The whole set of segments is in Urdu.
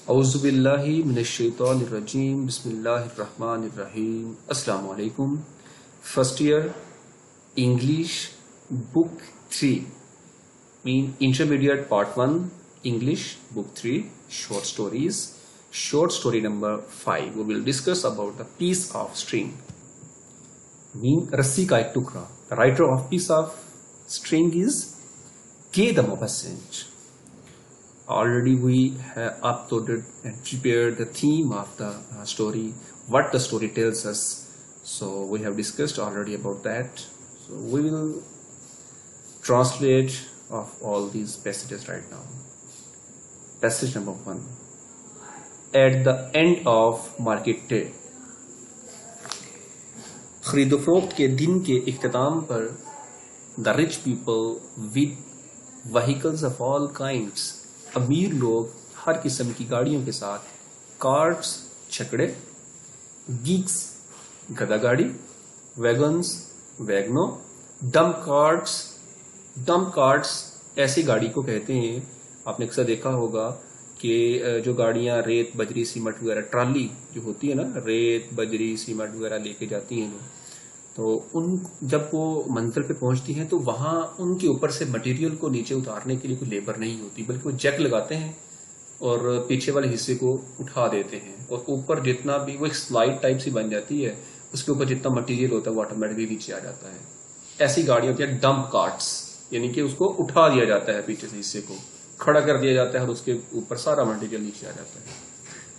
اعوذ باللہ من الشیطان الرجیم بسم اللہ الرحمن الرحیم السلام علیکم. First year English book 3 mean intermediate part 1 English book 3 short stories. Short story number 5 we will discuss about the piece of string. mean رسی کا ایک ٹکڑا. The writer of piece of string is K. the Mobassanj. Already we have uploaded and prepared the theme of the story, what the story tells us. So we have discussed already about that. So we will translate of all these passages right now. Passage number 1. At the end of market day. خرید و فروخت کے دن کے اختتام پر the rich people with vehicles of all kinds, امیر لوگ ہر قسم کی گاڑیوں کے ساتھ, کارٹس چھکڑے, گیگس گدا گاڑی, ویگنز ویگنو, ڈمپ کارٹس ایسی گاڑی کو کہتے ہیں. آپ نے اکثر دیکھا ہوگا کہ جو گاڑیاں ریت بجری سیمنٹ وغیرہ, ٹرالی جو ہوتی ہے نا, ریت بجری سیمنٹ وغیرہ لے کے جاتی ہیں لوگ, تو ان جب وہ منزل پہ پہنچتی ہیں تو وہاں ان کے اوپر سے مٹیریل کو نیچے اتارنے کے لیے کوئی لیبر نہیں ہوتی, بلکہ وہ جیک لگاتے ہیں اور پیچھے والے حصے کو اٹھا دیتے ہیں, اور اوپر جتنا بھی وہ ایک سلائڈ ٹائپ سی بن جاتی ہے, اس کے اوپر جتنا مٹیریل ہوتا ہے وہ آٹومیٹکلی نیچے آ جاتا ہے. ایسی گاڑیاں ہوتی ہیں ڈمپ کارٹس, یعنی کہ اس کو اٹھا دیا جاتا ہے, پیچھے سے حصے کو کھڑا کر دیا جاتا ہے اور اس کے اوپر سارا مٹیریل نیچے آ جاتا ہے.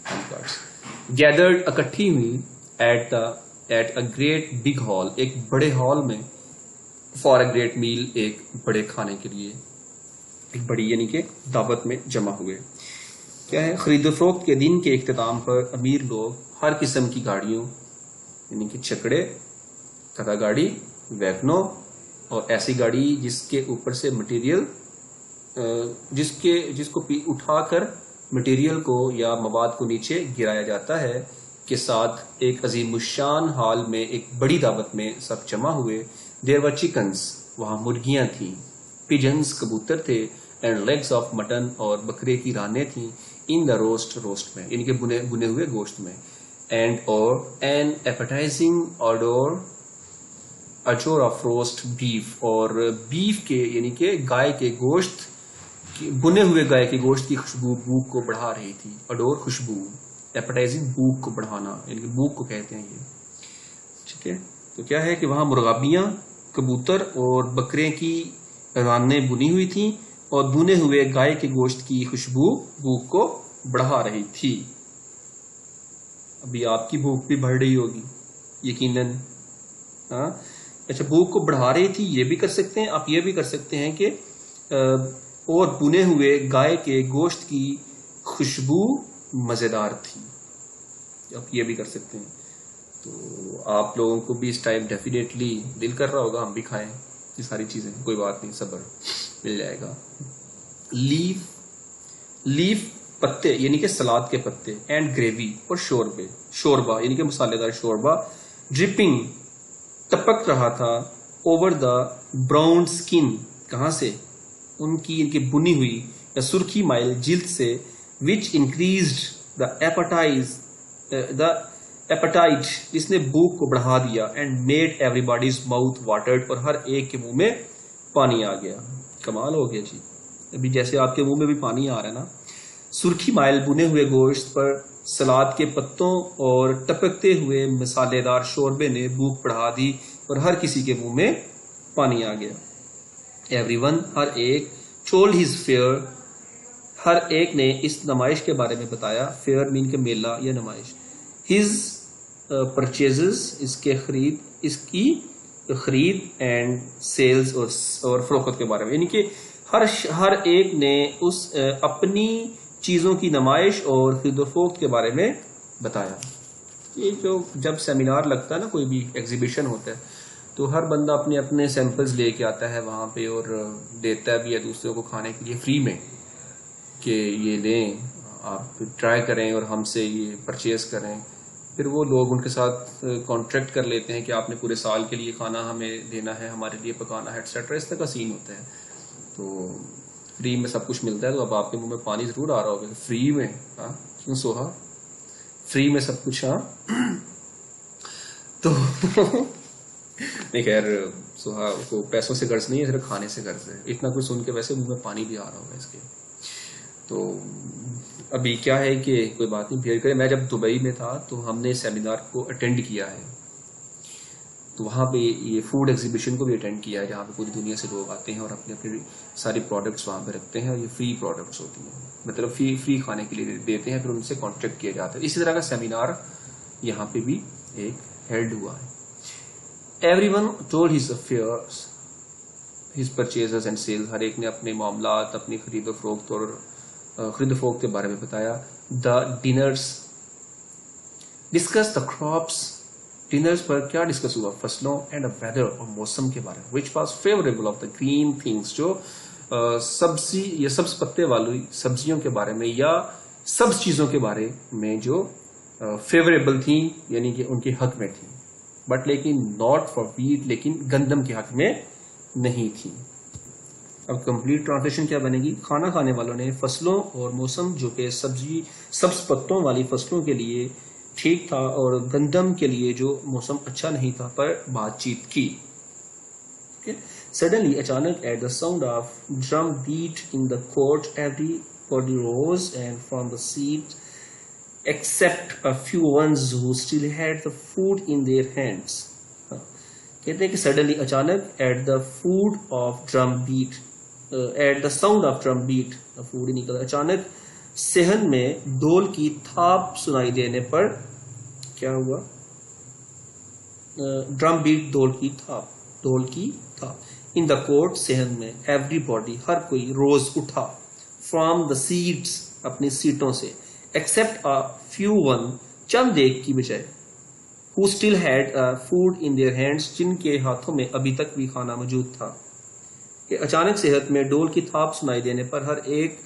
ڈمپ کارٹس گیدرڈ اکٹھی ہوئی at a great big hall, ایک بڑے ہال میں, فار اے گریٹ میل, ایک بڑے کھانے کے لیے, ایک بڑی یعنی کہ دعوت میں جمع ہوئے. کیا ہے؟ خرید و فروخت کے دن کے اختتام پر امیر لوگ ہر قسم کی گاڑیوں یعنی کہ چھکڑے, گدا گاڑی, ویگنو, اور ایسی گاڑی جس کے اوپر سے مٹیریل جس کو اٹھا کر مٹیریل کو یا مواد کو نیچے گرایا جاتا ہے کے ساتھ ایک عظیم الشان ہال میں ایک بڑی دعوت میں سب جمع ہوئے. دیر ور چکنز, وہاں مرغیاں تھیں, پیجنز کبوتر تھے, اینڈ لیگز آف مٹن, اور بکرے کی رانیں تھیں, ان دا روسٹ میں یعنی کہ بنے ہوئے گوشت میں, اینڈ اور این ایپیٹائزنگ اجور آف روسٹ بیف, اور بیف کے یعنی کہ گائے کے گوشت, بنے ہوئے گائے کے گوشت کی خوشبو بھوک کو بڑھا رہی تھی. اڈور خوشبو, ایپیٹائزنگ بھوک کو بڑھانا یعنی کہ بھوک کو کہتے ہیں یہ. ٹھیک ہے, تو کیا ہے کہ وہاں مرغابیاں, کبوتر اور بکرے کی رانیں بنی ہوئی تھیں, اور بنے ہوئے گائے کے گوشت کی خوشبو بھوک کو بڑھا رہی تھی. ابھی آپ کی بھوک بھی بڑھ رہی ہوگی یقیناً. ہاں اچھا, بھوک کو بڑھا رہی تھی یہ بھی کر سکتے ہیں آپ. یہ بھی کر سکتے ہیں کہ اور بنے ہوئے گائے کے گوشت کی خوشبو مزیدار تھی, آپ یہ بھی کر سکتے ہیں. تو آپ لوگوں کو بھی اس ٹائم ڈیفینیٹلی دل کر رہا ہوگا ہم بھی کھائیں یہ ساری چیزیں. کوئی بات نہیں, صبر مل جائے گا. لیف پتے یعنی کہ سلاد کے پتے, اینڈ گریوی, اور شوربا یعنی کہ مسالے دار شوربا, ڈرپنگ ٹپک رہا تھا, اوور دا براؤن سکن, کہاں سے, ان کی ان کی بنی ہوئی یا سرخی مائل جلد سے, which increased the appetite, جس نے بھوک کو بڑھا دیا, and made everybody's mouth watered, اور ہر ایک کے منہ میں پانی آ گیا. کمال ہو گیا جی, ابھی جیسے آپ کے منہ میں بھی پانی آ رہا ہے نا. سرخی مائل بنے ہوئے گوشت پر سلاد کے پتوں اور ٹپکتے ہوئے مسالے دار شوربے نے بھوک بڑھا دی, اور ہر کسی کے منہ میں پانی آ گیا. Everyone, ہر ایک, told his fear, ہر ایک نے اس نمائش کے بارے میں بتایا. فیئر مین کے میلہ یا نمائش. ہز پرچیزز, اس کی خرید, اینڈ سیلز, اور فروخت کے بارے میں, یعنی کہ ہر ایک نے اس اپنی چیزوں کی نمائش اور خرید و فروخت کے بارے میں بتایا. یہ جو جب سیمینار لگتا ہے نا, کوئی بھی ایگزیبیشن ہوتا ہے, تو ہر بندہ اپنے سیمپلز لے کے آتا ہے وہاں پہ, اور دیتا بھی ہے دوسروں کو کھانے کے لیے فری میں, کہ یہ لیں آپ ٹرائی کریں اور ہم سے یہ پرچیز کریں. پھر وہ لوگ ان کے ساتھ کانٹریکٹ کر لیتے ہیں کہ آپ نے پورے سال کے لیے کھانا ہمیں دینا ہے, ہمارے لیے پکانا ہے, ایٹسٹرا. اس طرح کا سین ہوتا ہے. تو فری میں سب کچھ ملتا ہے, تو اب آپ کے منہ میں پانی ضرور آ رہا ہوگا فری میں. ہاں کیوں سوہا فری میں سب کچھ. ہاں تو نہیں خیر سوہا کو پیسوں سے غرض نہیں ہے, صرف کھانے سے غرض ہے. اتنا کچھ سن کے ویسے منہ میں پانی بھی آ رہا ہوگا اس کے. تو ابھی کیا ہے کہ کوئی بات نہیں, بھیڑ کرے. میں جب دبئی میں تھا تو ہم نے سیمینار کو اٹینڈ کیا ہے, تو وہاں پہ یہ فوڈ ایگزیبیشن کو بھی اٹینڈ کیا ہے, جہاں پہ پوری دنیا سے لوگ آتے ہیں اور اپنے اپنے ساری پروڈکٹس وہاں پہ رکھتے ہیں, اور یہ فری پروڈکٹس ہوتی ہیں, مطلب فری کھانے کے لیے دیتے ہیں, پھر ان سے کانٹیکٹ کیا جاتا ہے. اسی طرح کا سیمینار یہاں پہ بھی ایک ہیلڈ ہوا ہے. Everyone told his affairs, his purchases and sales. ہر ایک نے اپنے معاملات, اپنی خرید و فروخت اور خرید و فروخت کے بارے میں بتایا. The dinners discussed the crops. Dinners پر کیا ڈسکس ہوا؟ فصلوں اینڈ ویدر, اور موسم کے بارے میں. Which was favourable of the green things, جو سبزی یا سبز پتے والی سبزیوں کے بارے میں یا سبز چیزوں کے بارے میں جو فیوریبل تھیں, یعنی کہ ان کے حق میں تھیں. بٹ لیکن ناٹ فار ویٹ, لیکن گندم کے حق میں نہیں تھی. اب کمپلیٹ ٹرانسلیشن کیا بنے گی؟ کھانا کھانے والوں نے فصلوں اور موسم جو کہ سبز پتوں والی فصلوں کے لیے ٹھیک تھا اور گندم کے لیے جو موسم اچھا نہیں تھا پر بات چیت کی. سڈنلی اچانک at the sound of drum beat in the court everybody rose and from the seat except a few ones who still had the food in their hands. کہتے ہیں کہ suddenly اچانک at the food of drum beat, at the sound of drum beat, food ہی نکلا, اچانک صحن میں ڈول کی تھاپ سنائی دینے پر کیا ہوا؟ ڈرم بیٹ, ڈول کی تھاپ. ان دا کوٹ, صحن میں. ایوری باڈی, ہر کوئی. روز, اٹھا. فرام دا سیٹس, اپنی سیٹوں سے. ایکسپٹ a few one, چند ایک کی بجائے. who still had food in their hands, جن کے ہاتھوں میں ابھی تک بھی کھانا موجود تھا. کہ اچانک صحت میں ڈول کی تھاپ سنائی دینے پر ہر ایک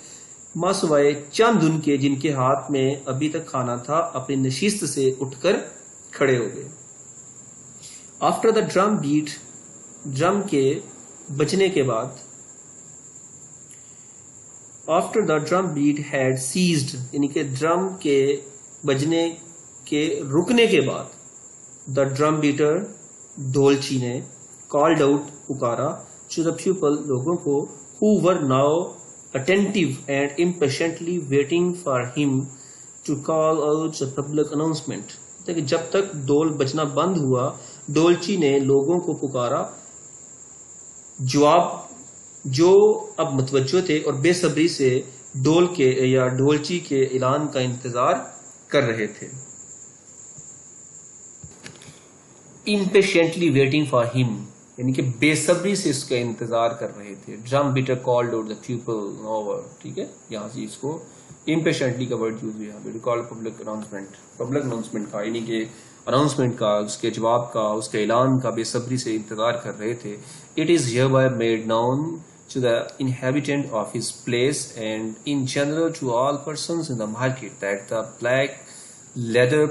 ماں سوائے چند ان کے جن کے ہاتھ میں ابھی تک کھانا تھا اپنی نشست سے اٹھ کر کھڑے ہو گئے. After the drum beat, drum کے بجنے کے بعد. After the drum beat had ceased, یعنی کہ ڈرم کے بجنے کے رکنے کے بعد. دا ڈرم بیٹر, ڈولچی نے. کالڈ آؤٹ, پکارا. ٹو دا پیپل, لوگوں کو. who were now attentive and impatiently waiting for him to call out a public announcement. جب تک ڈول بجنا بند ہوا, ڈولچی نے لوگوں کو پکارا. جواب جو اب متوجہ تھے اور بے صبری سے ڈول کے یا ڈولچی کے اعلان کا انتظار کر رہے تھے. impatiently waiting for him, یعنی کہ بے صبری سے اس کا انتظار کر رہے تھے. Drum better called out the people over, ٹھیک ہے, یہاں سے اس کو impatiently کا ورڈ یوز ہوا. called public announcement کا, یعنی کہ اناؤنسمنٹ کا, اس کے جواب کا, اس کے اعلان کا بے صبری سے انتظار کر رہے تھے. It is hereby made known to the inhabitant of his place and in general to all persons in the market that the black leather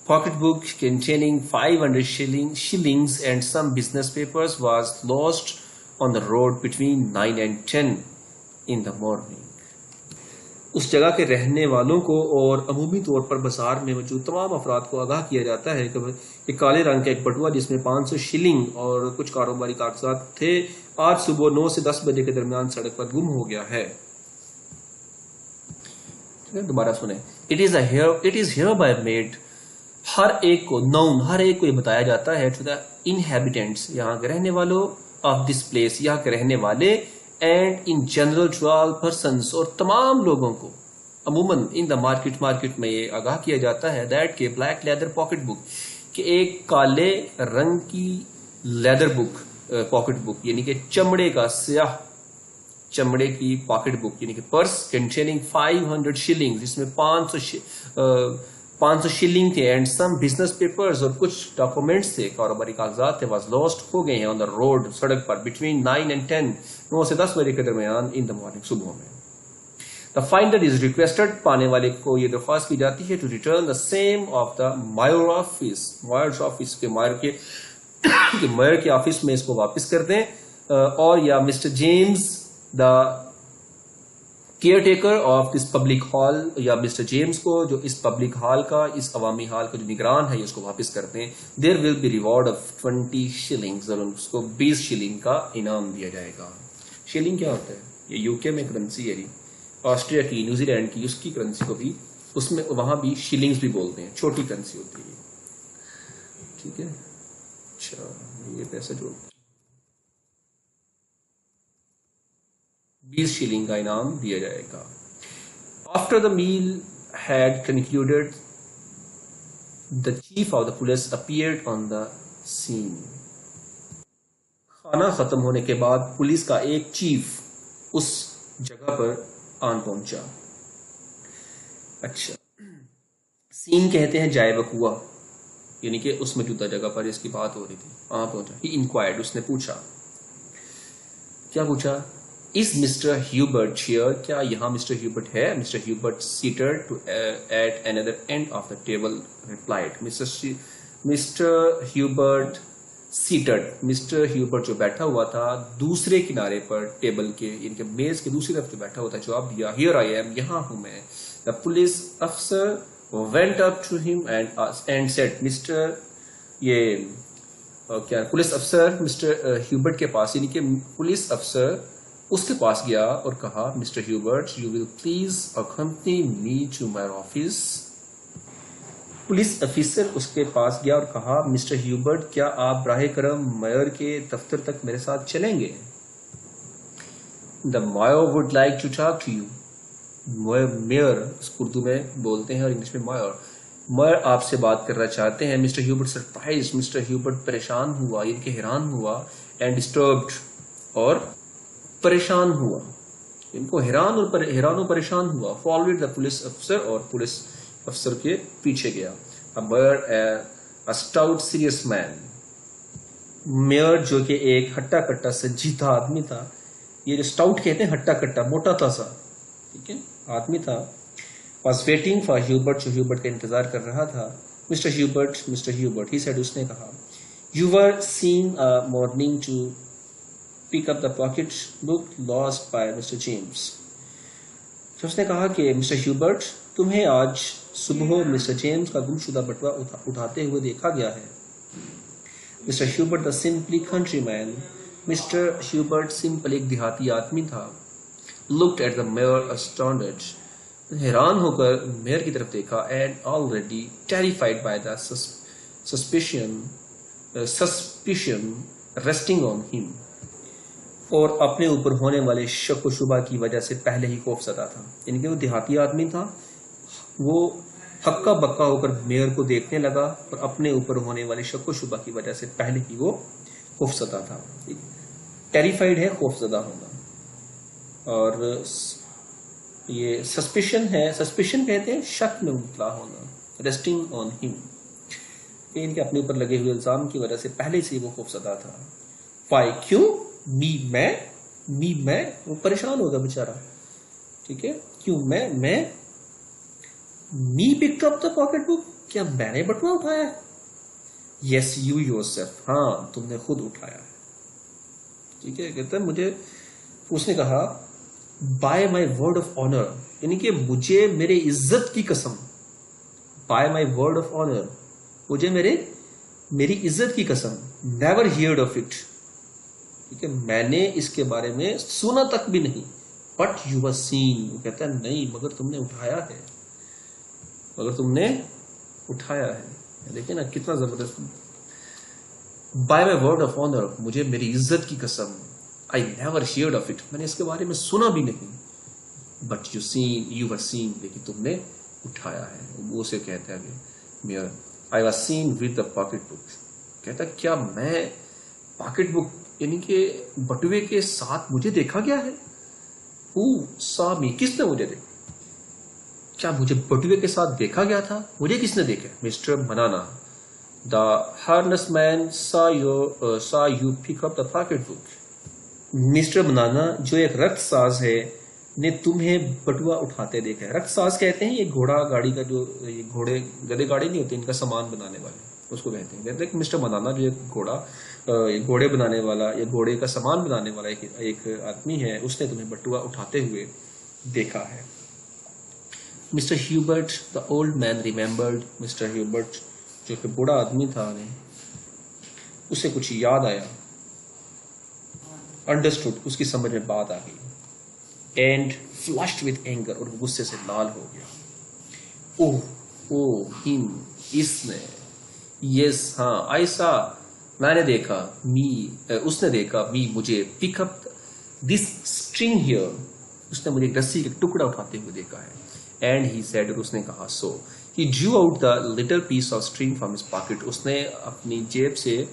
pocketbook containing 500 shillings and some business papers was lost on the road between 9 and 10 in the morning. اس جگہ کے رہنے والوں کو اور عمومی طور پر بازار میں موجود تمام افراد کو آگاہ کیا جاتا ہے کہ کالے رنگ کا ایک بٹوا جس میں 500 شلنگ اور کچھ کاروباری کاغذات تھے آج صبح 9 سے 10 بجے کے درمیان سڑک پر گم ہو گیا ہے. دوبارہ سنیں. It is hereby made, ہر ایک کو, known, ہر ایک کو یہ بتایا جاتا ہے, to the inhabitants, یہاں کے رہنے والوں, of this place, یہاں کے رہنے والے, and in general to all persons, اور تمام لوگوں کو عموماً in the market میں یہ آگاہ کیا جاتا ہے that کہ black leather pocket book, کہ ایک کالے رنگ کی لیدر بک, پاکٹ بک, یعنی کہ چمڑے کا سیاہ چمڑے کی پاکٹ بک, یعنی کہ پرس, containing 500 shillings, جس میں 500 شلنگ تھے, اینڈ سم بزنس پیپرز, اور کچھ ڈاکومنٹس تھے, کاروباری کاغذات تھے, واز لاسٹ, ہو گئے ہیں, آن دا روڈ, سڑک پر, بٹوین 9 and 10, 9 سے 10 بجے کے درمیان, ان دا مارننگ, صبح میں. دا فائنڈر از ریکویسٹڈ, پانے والے کو یہ درخواست کی جاتی ہے, to return the same of the mayor office, Myers office کے مائر کے آفس میں اس کو واپس کر دیں, اور یا mister James the caretaker of this public hall یا مسٹر جیمز کو جو اس پبلک ہال کا اس عوامی ہال کا جو نگران ہے اس کو واپس کرتے ہیں. دیر ول بی ریوارڈ آف 20 شلنگز اور اس کو 20 شلنگ کا انعام دیا جائے گا. شلنگ کیا ہوتا ہے؟ یہ یو کے میں کرنسی ہے. آسٹریا کی نیوزی لینڈ کی اس کی کرنسی کو بھی اس میں وہاں بھی شلنگز بھی بولتے ہیں, چھوٹی کرنسی ہوتی ہے. ٹھیک ہے, اچھا یہ پیسہ جو 20 شلنگ کا انعام دیا جائے گا. After the meal had concluded the chief of the police appeared on the scene. کھانا ختم ہونے کے بعد پولیس کا ایک چیف اس جگہ پر آن پہنچا. اچھا, سین کہتے ہیں جائے وقوع, یعنی کہ اس موجودہ جگہ پر اس کی بات ہو رہی تھی. وہاں پہنچا. ہی انکوائرڈ, اس نے پوچھا. کیا پوچھا؟ از مسٹر ہیوبرٹ ہیئر, کیا یہاں مسٹر ہیوبرٹ ہے؟ Mr Hubert seated at another end of the table replied. Mr Hubert seated, Mr Hubert جو بیٹھا ہوا تھا دوسرے کنارے پر ٹیبل کے, یعنی کہ میز کے دوسری طرف جو بیٹھا ہوا تھا, جواب دیا ہیئر آئی ایم, یہاں ہوں میں. The police officer went up to him and said, mister یہ کیا پولیس افسر مسٹر ہیوبرٹ کے پاس, یعنی کہ پولیس افسر اس کے پاس گیا اور کہا, Mr Hubert you will please accompany me to my office. Police officer اس کے پاس گیا اور کہا, مسٹر ہیوبرٹ کیا آپ براہ کرم میئر کے دفتر تک میرے ساتھ چلیں گے؟ The mayor would like to talk to you. Mayor اس کو اردو میں بولتے ہیں اور انگلش میں میئر آپ سے بات کرنا چاہتے ہیں. مسٹر ہیوبرٹ سرپرائز, مسٹر ہیوبرٹ پریشان ہوا, ان کے حیران ہوا, اینڈ ڈسٹربڈ اور پریشان ہوا, ان کو حیران و پریشان ہوا. فالوڈ دا پولیس افسر, اور پولیس افسر کے پیچھے گیا. میئر اسٹاؤٹ سیریس مین, میئر جو کہ ایک ہٹا کٹا سنجیدہ آدمی تھا. یہ جو اسٹاؤٹ کہتے ہیں ہٹا کٹا, موٹا تازہ, ٹھیک ہے, آدمی تھا. واز ویٹنگ فار ہیوبرٹ, جو ہیوبرٹ کا انتظار کر رہا تھا. مسٹر ہیوبرٹ ہی سیڈ, اس نے کہا, you were seen morning to pick up the pocket book lost by Mr. James. تو اس نے کہا کہ مسٹر ہیوبرٹ تمہیں آج صبح مسٹر جیمز کا گم شدہ بٹوا اٹھاتے ہوئے دیکھا گیا ہے. مسٹر ہیوبرٹ دا سمپلی کنٹری مین, مسٹر ہیوبرٹ سمپل ایک دیہاتی آدمی تھا. looked at the mayor astounded, حیران ہو کر میئر کی طرف دیکھا. and already terrified by the suspicion resting on him, اور اپنے اوپر ہونے والے شک و شبہ کی وجہ سے پہلے ہی خوف زدہ تھا. یعنی کہ وہ دیہاتی آدمی تھا, وہ ہکا بکا ہو کر میئر کو دیکھنے لگا اور اپنے اوپر ہونے والے شک و شبہ کی وجہ سے پہلے ہی وہ خوف زدہ تھا. ٹیریفائڈ ہے خوف زدہ ہونا. اور یہ سسپیشن ہے, سسپیشن کہتے ہیں شک میں مبتلا ہونا. ریسٹنگ آن ہم, ان کے اپنے اوپر لگے ہوئے الزام کی وجہ سے پہلے سے وہ خوف زدہ تھا. وائی, کیوں؟ میں وہ پریشان ہوگا بیچارہ, ٹھیک ہے, کیوں میں پکڈ اپ دا پاکٹ بک, کیا میں نے بٹوا اٹھایا ہے؟ یس یو یور سیلف, ہاں تم نے خود اٹھایا ہے. ٹھیک ہے, کہتا ہے مجھے, اس نے کہا by my word of honour, یعنی کہ مجھے میرے عزت کی قسم, by my word of honour, مجھے میری عزت کی قسم, نیور ہیئرڈ آف اٹ, ٹھیک ہے, میں نے اس کے بارے میں سنا تک بھی نہیں. بٹ یو ور سین, وہ کہتا ہے نہیں مگر تم نے اٹھایا ہے, دیکھیں نا کتنا زبردست. By my word of honour, مجھے میری عزت کی قسم, آئی نیور ہیئرڈ آف اٹ, میں نے اس کے بارے میں سنا بھی نہیں. بٹ یو ور سین, لیکن تم نے اٹھایا ہے. وہ اسے کہتا ہے mayor, I was seen with the pocket book, کہتا کیا میں پاکٹ بک یعنی کہ بٹوے کے ساتھ مجھے دیکھا گیا ہے. ہو سا می, کس نے مجھے دیکھا, کیا مجھے بٹوے کے ساتھ دیکھا گیا تھا؟ مجھے کس نے دیکھا؟ Mister banana, the harness man saw you pick up the pocket book. Mr بنانا جو ایک رکت ساز ہے نے تمہیں بٹوا اٹھاتے دیکھا ہے. رکت ساز کہتے ہیں یہ گھوڑا گاڑی کا, جو گھوڑے گدے گاڑی نہیں ہوتے ان کا سامان بنانے والے, اس کو کہتے ہیں. کہتے ہیں کہ مسٹر بنانا جو ایک گھوڑے بنانے والا یا گھوڑے کا سامان بنانے والا ایک آدمی ہے, اس نے تمہیں بٹوا اٹھاتے ہوئے دیکھا ہے. Mr Hubert the old man remembered. Mr Hubert جو کہ بوڑھا آدمی تھا اسے کچھ یاد آیا. انڈرسٹوڈ اس کی سمجھ میں بات آ گئی. اینڈ فلشڈ وتھ اینگر اور غصے سے لال ہو گیا. اوہ ہم اس نے. یس ہاں. آئی سا میں نے دیکھا. می اس نے دیکھا. می مجھے. پک اپ دس اسٹرنگ ہیئر اس نے مجھے ایک رسی کا ٹکڑا اٹھاتے ہوئے دیکھا ہے. اینڈ ہی سیڈ اور اس نے کہا. So he drew out the little piece of string from his pocket. اس نے اپنی جیب سے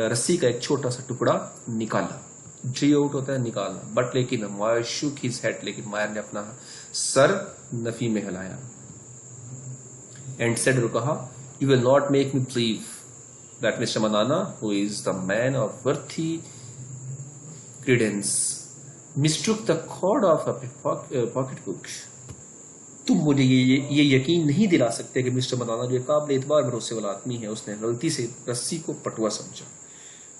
رسی کا ایک چھوٹا سا ٹکڑا نکالا. ڈریو آؤٹ ہوتا ہے نکالنا. بٹ لیکن مائر شوک ہز ہیڈ. لیکن مائر نے اپنا سر نفی میں ہلایا. اینڈ سیڈ اور کہا. You will not make me believe that mister Manana who is the man of worthy credence mistook the cord of a pocket book. تم مجھے یہ یقین نہیں دلا سکتے کہ مسٹر منانا جو قابل اعتبار بھروسے والا آدمی ہے اس نے غلطی سے رسی کو پٹوا سمجھا.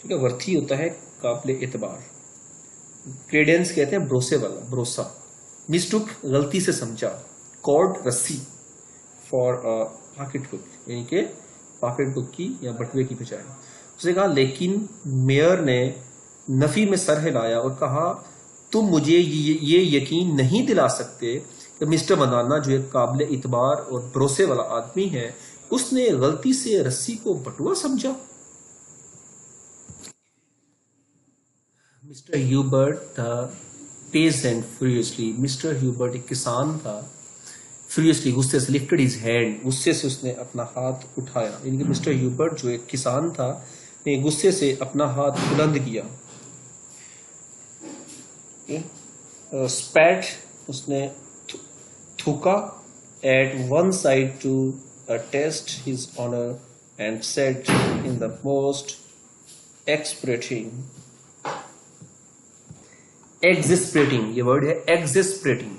ٹھیک ہے. ورتھی ہوتا ہے قابل اعتبار. کریڈنس کہتے ہیں بھروسے والا, بھروسہ. مسٹوک غلطی سے سمجھا. کارڈ رسی. فار پاکٹ بک یعنی کہ پاکٹ بک کی یا بٹوے کی بجائے. اس نے کہا لیکن میئر نے نفی میں سر ہلایا اور کہا تم مجھے یہ یقین نہیں دلا سکتے کہ مسٹر منانا جو ایک قابل اعتبار اور بھروسے والا آدمی ہے اس نے غلطی سے رسی کو بٹوا سمجھا. مسٹر ہیوبرٹ تھا پیزنٹ فیوریسلی. مسٹر ہیوبرٹ ایک کسان تھا. فیوریسلی غصے سے. لفٹڈ ہز ہینڈ غصے سے اس نے اپنا ہاتھ اٹھایا. یعنی کہ مسٹر ہیوبرٹ جو ایک کسان تھا نے غصے سے اپنا ہاتھ بلند کیا. اسپیٹ اس نے تھوکا at one side to test his honour and set in the most exasperating یہ ورڈ ہے ایگزسپریٹنگ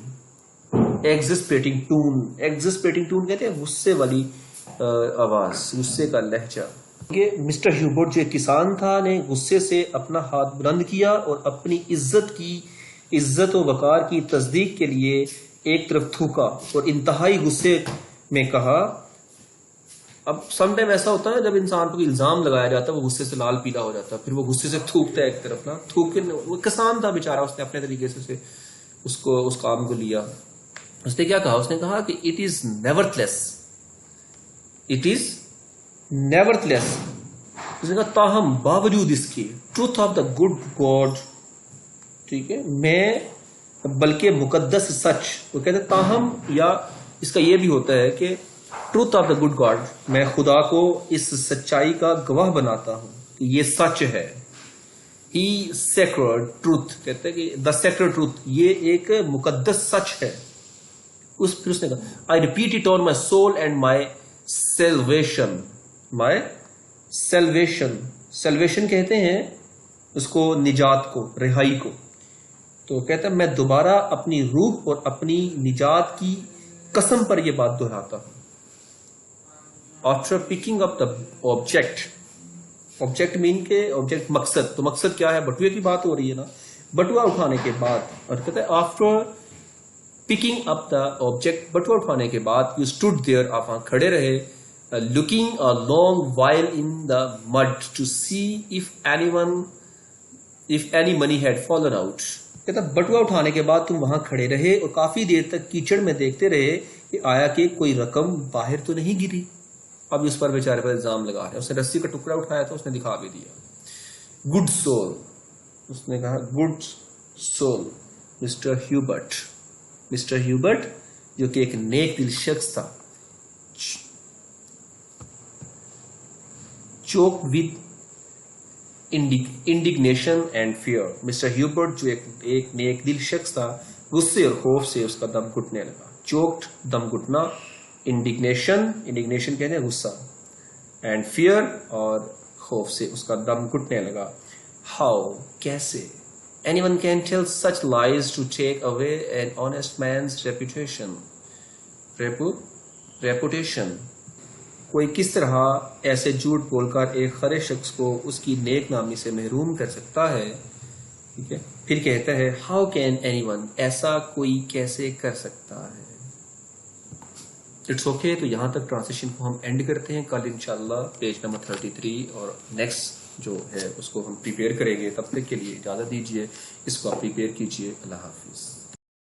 ٹون. ایگزسپریٹنگ ٹون کہتے ہیں غصے والی آواز, غصے کا لہجہ. مسٹر ہیوبرٹ جو ایک کسان تھا نے غصے سے اپنا ہاتھ بلند کیا اور اپنی عزت و وقار کی تصدیق کے لیے ایک طرف تھوکا اور انتہائی غصے میں کہا. اب سم ٹائم ایسا ہوتا ہے جب انسان کو الزام لگایا جاتا ہے وہ غصے سے لال پیلا ہو جاتا ہے, پھر وہ غصے سے تھوکتا ہے ایک طرف نا. وہ کسان تھا بیچارہ, اس نے اپنے طریقے سے اس کام کو لیا. اس نے کیا کہا؟ اس نے کہا کہ اٹ از نیورتھلیس. اس نے کہا تاہم باوجود اس کے. Truth of the good God. ٹھیک ہے. میں بلکہ مقدس سچ. وہ کہتے ہیں تاہم, یا اس کا یہ بھی ہوتا ہے کہ truth of the good God, میں خدا کو اس سچائی کا گواہ بناتا ہوں کہ یہ سچ ہے. ہی سیکرڈ ٹروتھ کہتے ہیں کہ دا سیکرڈ ٹروتھ یہ ایک مقدس سچ ہے. پھر اس نے کہا I repeat it on my civil and my salvation. Salvation کہتے ہیں اس کو نجات کو, رہائی کو. تو کہتا ہے میں دوبارہ اپنی روح اور اپنی نجات کی قسم پر یہ بات دہراتا ہوں. After picking up the object مین کے آبجیکٹ مقصد. تو مقصد کیا ہے؟ بٹوے کی بات ہو رہی ہے نا. بٹوا اٹھانے کے بعد, اور کہتا ہے after picking up the object, بٹوا اٹھانے کے بعد یو اسٹوڈ دیئر, آپ وہاں کھڑے رہے. Looking a long while in the mud to see if any money had fallen out. کہتا بٹوا اٹھانے کے بعد تم وہاں کھڑے رہے اور کافی دیر تک کیچڑ میں دیکھتے رہے کہ آیا کہ کوئی رقم باہر تو نہیں گری. اب اس پر بیچارے پر الزام لگا رہے. اس نے رسی کا ٹکڑا اٹھایا تھا, اس نے دکھا بھی دیا. Good civil. اس نے کہا گڈ سول مسٹر ہیوبرٹ جو کہ ایک نیک دل شخص تھا. چوک with انڈیگنیشن and fair. Mister Hubert جو ایک نیک دل شخص تھا, غصے اور خوف سے اس کا دم گھٹنے لگا. چوکڈ دم گھٹنا, انڈیگنیشن کہتے ہیں غصہ, اینڈ فیئر اور خوف سے اس کا دم گھٹنے لگا. ہاؤ کیسے؟ anyone can tell such lies to take away an honest man's reputation. کوئی کس طرح ایسے جھوٹ بول کر ایک خرے شخص کو اس کی نیک نامی سے محروم کر سکتا ہے؟ ٹھیک ہے. پھر کہتا ہے ہاؤ کین اینی ون, ایسا کوئی کیسے کر سکتا ہے. It's okay. تو یہاں تک ٹرانسلیشن کو ہم اینڈ کرتے ہیں. کل انشاءاللہ پیج نمبر 33 اور نیکسٹ جو ہے اس کو ہم پریپیئر کریں گے. تب تک کے لیے اجازت دیجیے, اس کو آپ پریپیئر کیجیے. اللہ حافظ.